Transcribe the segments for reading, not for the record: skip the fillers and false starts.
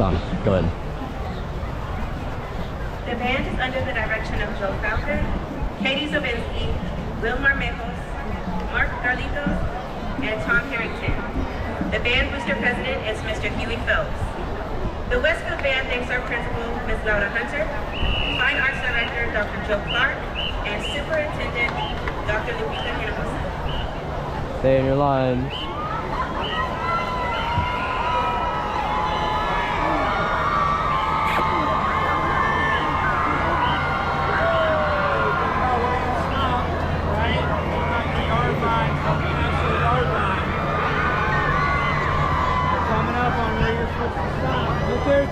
It's on. Go ahead. The band is under the direction of Joe Falker, Katie Zabinski, Wilmar Mejos, Mark Carlitos, and Tom Harrington. The band booster president is Mr. Huey Phelps. The Westfield Band thanks our principal, Ms. Laura Hunter, Fine Arts Director, Dr. Joe Clark, and Superintendent, Dr. Lupita Hinojosa. Stay in your lines.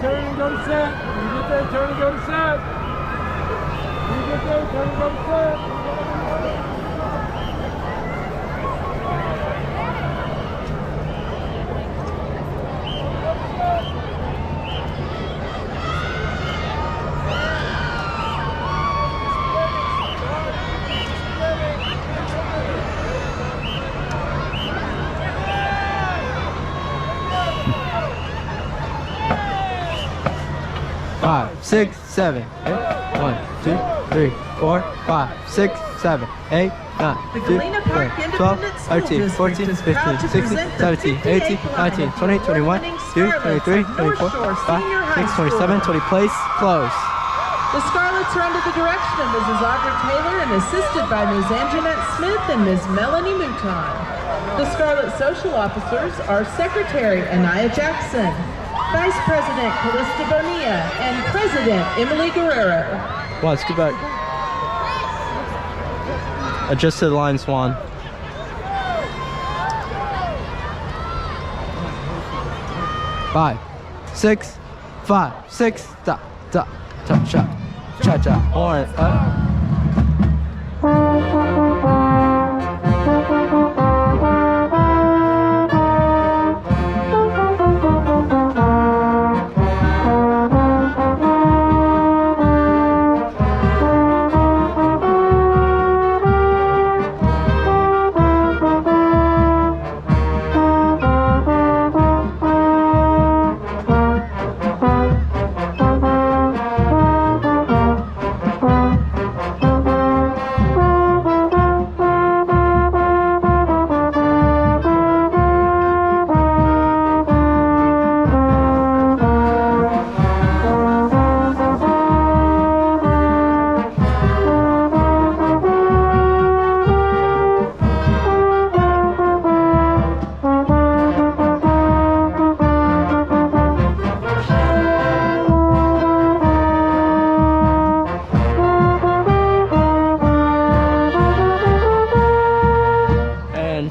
Turn and go to set. When you get there, turn and go to set. When you get there, turn and go to set. 5, 6, 7, 8. 1, 2, 3, 4, 5, 6, 7, 8, 9, 10, 11, 12, 13, 14, 15, 16, 17, 18, 19, 20, 21, 22, 23, 24, 25, 26, 27, 20 place, close. The Scarlets are under the direction of Mrs. Audra Taylor and assisted by Ms. Anjanette Smith and Ms. Melanie Mouton. The Scarlet Social Officers are Secretary Anaya Jackson, Vice President Callista Bonilla, and President Emily Guerrero. Let's get back. Adjust to the line, Swan. Five, six, stop, shot, cha-cha, horn, up.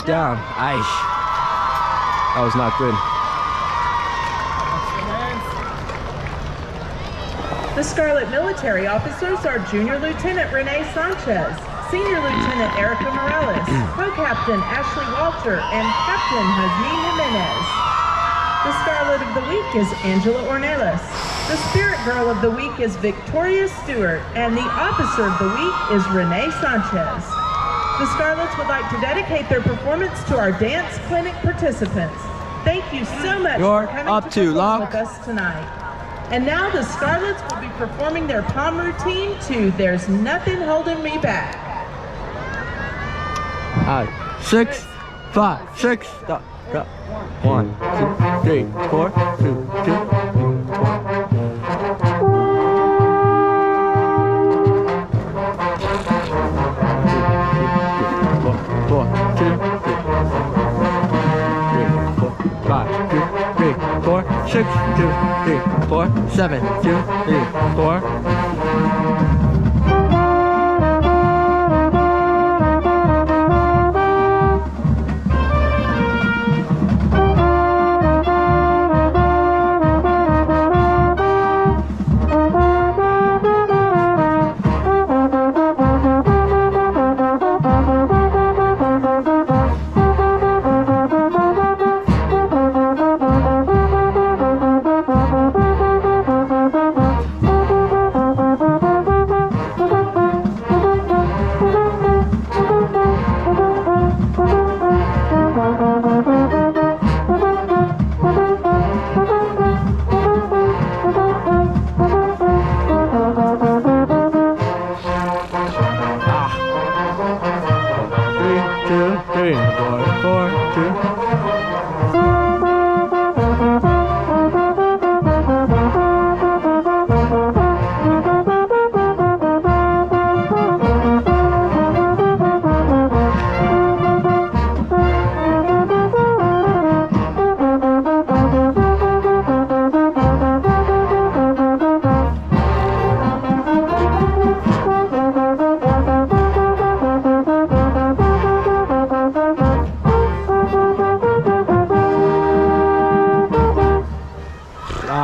Down. Aish. That was not good. The Scarlet Military Officers are Junior Lieutenant Renee Sanchez, Senior Lieutenant Erica Morales, Co-Captain Ashley Walter, and Captain Jasmine Jimenez. The Scarlet of the Week is Angela Ornelas. The Spirit Girl of the Week is Victoria Stewart, and the Officer of the Week is Renee Sanchez. The Scarlets would like to dedicate their performance to our dance clinic participants. Thank you so much for coming to perform with us tonight. And now the Scarlets will be performing their palm routine to There's Nothing Holding Me Back. 6, 5, 6, stop, go. 1, 2, 3, 4, 2, 2, 4. Six, 2, 3, 4, 7, 2, 3, 4.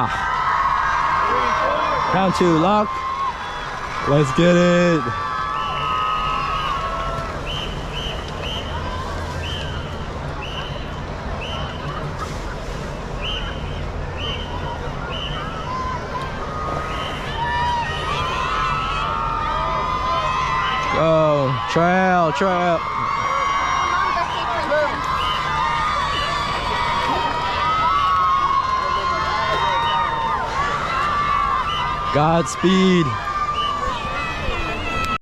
Yeah. Round 2, lock. Let's get it. Go, trail. Godspeed.